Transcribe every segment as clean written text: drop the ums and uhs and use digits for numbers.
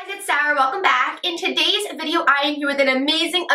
Guys, it's Sarah. Welcome back. In today's video, I am here with an amazing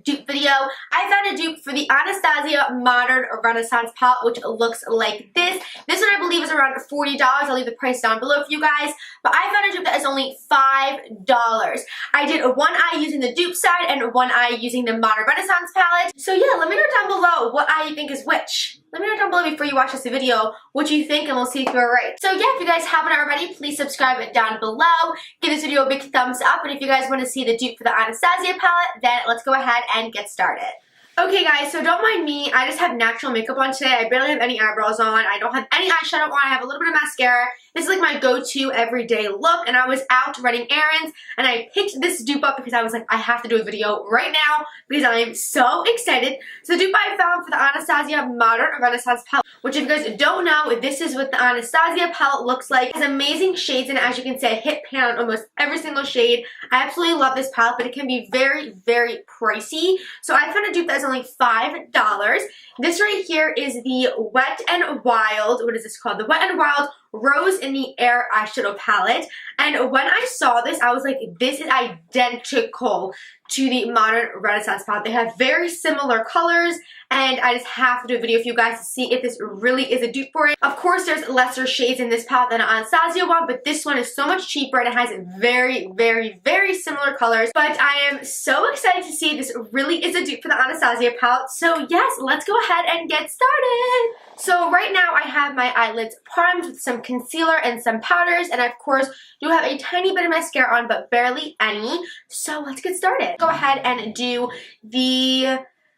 dupe video. I found a dupe for the Anastasia Modern Renaissance palette, which looks like this. This one I believe is around $40. I'll leave the price down below for you guys. But I found a dupe that is only $5. I did one eye using the dupe side and one eye using the Modern Renaissance palette. So yeah, let me know down below what eye you think is which. Let me know down below before you watch this video what you think, and we'll see if you're right. So yeah, if you guys haven't already, please subscribe down below. Give this video a big thumbs up, and if you guys want to see the dupe for the Anastasia palette, then let's go ahead and get started. Okay guys, so don't mind me. I just have natural makeup on today. I barely have any eyebrows on. I don't have any eyeshadow on. I have a little bit of mascara. This is like my go-to everyday look, and I was out running errands, and I picked this dupe up because I was like, I have to do a video right now because I am so excited. So the dupe I found for the Anastasia Modern Renaissance palette, which if you guys don't know, this is what the Anastasia palette looks like. It has amazing shades, and as you can see, I hit pan on almost every single shade. I absolutely love this palette, but it can be very, very pricey. So I found a dupe that's only $5. This right here is the Wet n Wild, what is this called? The Wet n Wild Rose in the Air eyeshadow palette. And when I saw this, I was like, this is identical to the Modern Renaissance palette. They have very similar colors, and I just have to do a video for you guys to see if this really is a dupe for it. Of course, there's lesser shades in this palette than an Anastasia one, but this one is so much cheaper, and it has very, very, very similar colors. But I am so excited to see this really is a dupe for the Anastasia palette. So yes, let's go ahead and get started. So right now I have my eyelids primed with some concealer and some powders, and I of course do have a tiny bit of mascara on, but barely any. So let's get started. Go ahead and do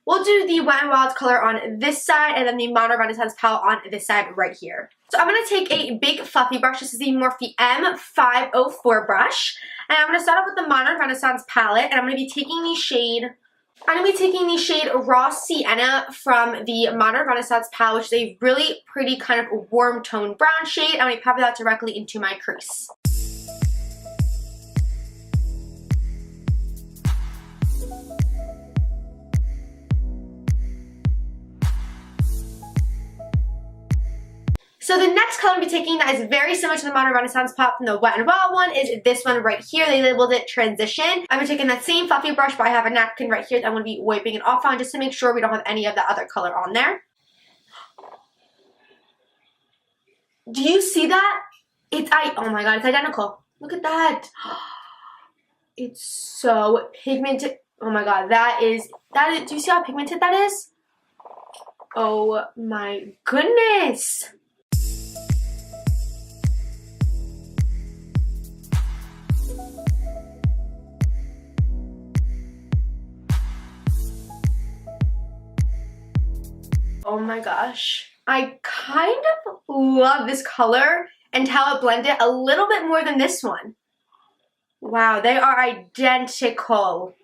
we'll do the Wet n Wild color on this side, and then the Modern Renaissance palette on this side right here. So I'm going to take a big fluffy brush. This is the Morphe M504 brush, and I'm going to start off with the Modern Renaissance palette, and I'm going to be taking the shade Raw Sienna from the Modern Renaissance palette, which is a really pretty kind of warm tone brown shade. I'm going to pop that directly into my crease. So the next color I'm going to be taking that is very similar to the Modern Renaissance palette from the Wet n Wild one is this one right here. They labeled it Transition. I'm taking that same fluffy brush, but I have a napkin right here that I'm going to be wiping it off on just to make sure we don't have any of the other color on there. Do you see that? Oh my god, it's identical. Look at that. It's so pigmented. Oh my god, do you see how pigmented that is? Oh my goodness. Oh my gosh. I kind of love this color and how it blended a little bit more than this one. Wow, they are identical.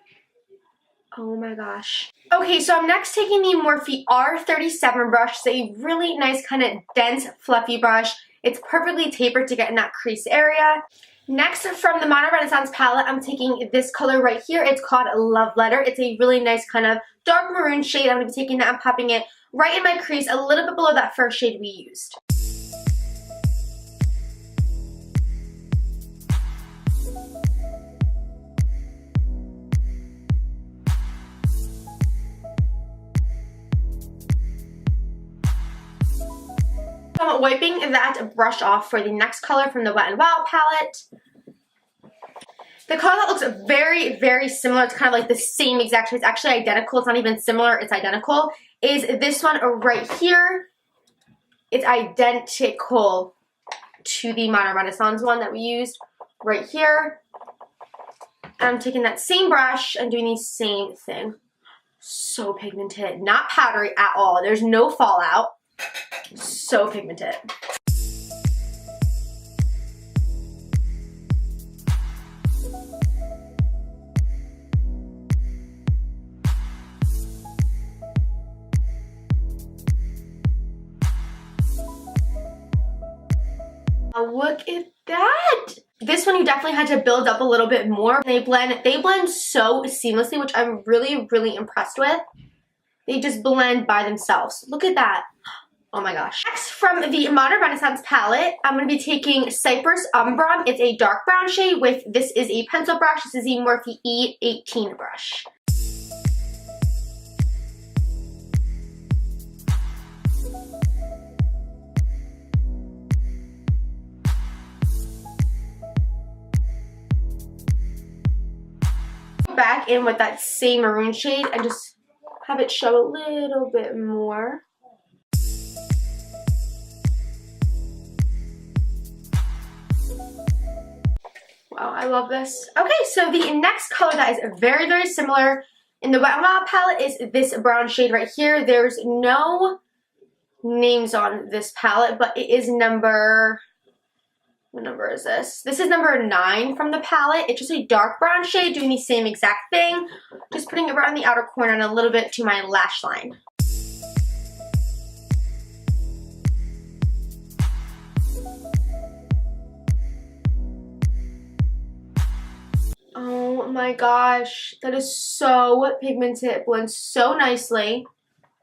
Oh my gosh. Okay, so I'm next taking the Morphe R37 brush. It's a really nice kind of dense fluffy brush. It's perfectly tapered to get in that crease area. Next, from the Modern Renaissance palette, I'm taking this color right here. It's called Love Letter. It's a really nice kind of dark maroon shade. I'm going to be taking that and popping it right in my crease, a little bit below that first shade we used. I'm wiping that brush off for the next color from the Wet n Wild palette. The color that looks very, very similar, it's kind of like the same exact shade, it's actually identical, it's not even similar, it's identical, is this one right here. It's identical to the Modern Renaissance one that we used right here. And I'm taking that same brush and doing the same thing. So pigmented, not powdery at all, there's no fallout. So pigmented. Look at that! This one you definitely had to build up a little bit more. They blend so seamlessly, which I'm really, really impressed with. They just blend by themselves. Look at that. Oh my gosh. Next, from the Modern Renaissance palette, I'm going to be taking Cypress Umbron. It's a dark brown shade with, this is a pencil brush. This is the Morphe E18 brush. Back in with that same maroon shade and just have it show a little bit more. Wow, I love this. Okay, so the next color that is very, very similar in the Wet n Wild palette is this brown shade right here. There's no names on this palette, but it is number, what number is this? This is number 9 from the palette. It's just a dark brown shade doing the same exact thing. Just putting it around the outer corner and a little bit to my lash line. Oh my gosh, that is so pigmented. It blends so nicely.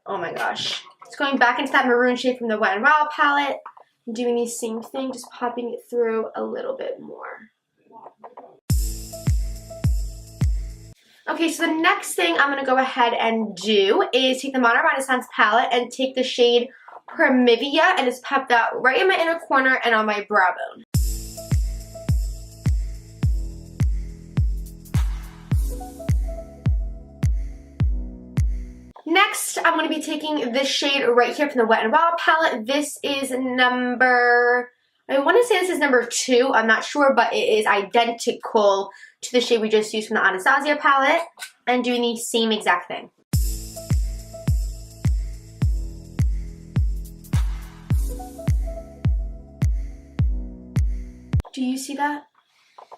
Oh my gosh. It's going back into that maroon shade from the Wet n Wild palette. I'm doing the same thing, just popping it through a little bit more. Okay, so the next thing I'm going to go ahead and do is take the Modern Renaissance palette and take the shade Primivia and just pop that right in my inner corner and on my brow bone. Next, I'm going to be taking this shade right here from the Wet n Wild palette. This is number, I want to say this is number 2. I'm not sure, but it is identical to the shade we just used from the Anastasia palette. And doing the same exact thing. Do you see that?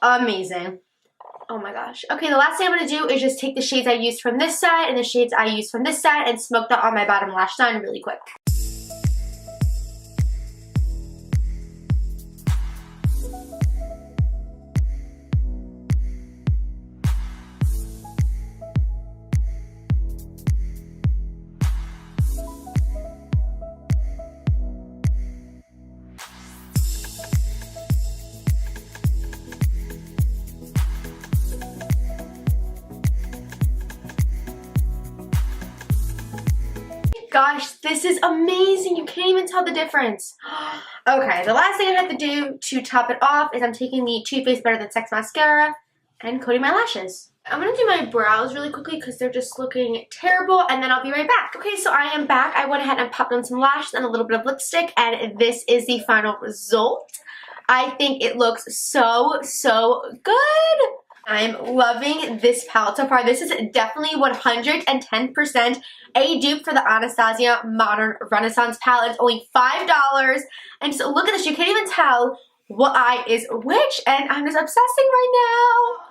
Amazing. Oh my gosh. Okay, the last thing I'm going to do is just take the shades I used from this side and the shades I used from this side and smoke that on my bottom lash line really quick. Gosh, this is amazing. You can't even tell the difference. Okay, the last thing I have to do to top it off is I'm taking the Too Faced Better Than Sex mascara and coating my lashes. I'm going to do my brows really quickly because they're just looking terrible, and then I'll be right back. Okay, so I am back. I went ahead and popped on some lashes and a little bit of lipstick, and this is the final result. I think it looks so, so good. I'm loving this palette so far. This is definitely 110% a dupe for the Anastasia Modern Renaissance palette. It's only $5. And just look at this. You can't even tell what eye is which. And I'm just obsessing right now.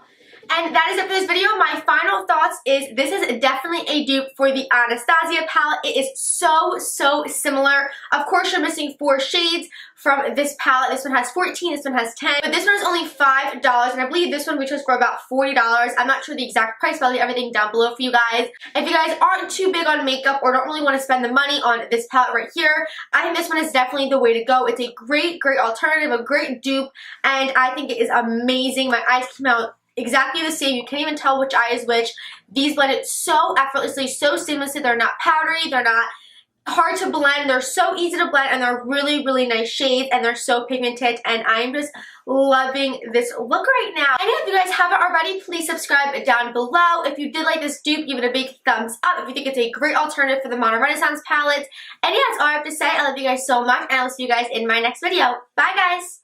And that is it for this video. My final thoughts is this is definitely a dupe for the Anastasia palette. It is so, so similar. Of course, you're missing 4 shades from this palette. This one has 14, this one has 10. But this one is only $5, and I believe this one we chose for about $40. I'm not sure the exact price, but I'll leave everything down below for you guys. If you guys aren't too big on makeup or don't really want to spend the money on this palette right here, I think this one is definitely the way to go. It's a great, great alternative, a great dupe, and I think it is amazing. My eyes came out exactly the same. You can't even tell which eye is which. These blended so effortlessly, so seamlessly. They're not powdery, they're not hard to blend, they're so easy to blend, and they're really, really nice shades, and they're so pigmented, and I'm just loving this look right now. And if you guys haven't already, please subscribe down below. If you did like this dupe, give it a big thumbs up if you think it's a great alternative for the Modern Renaissance palette. And yeah, that's all I have to say. I love you guys so much, and I'll see you guys in my next video. Bye, guys!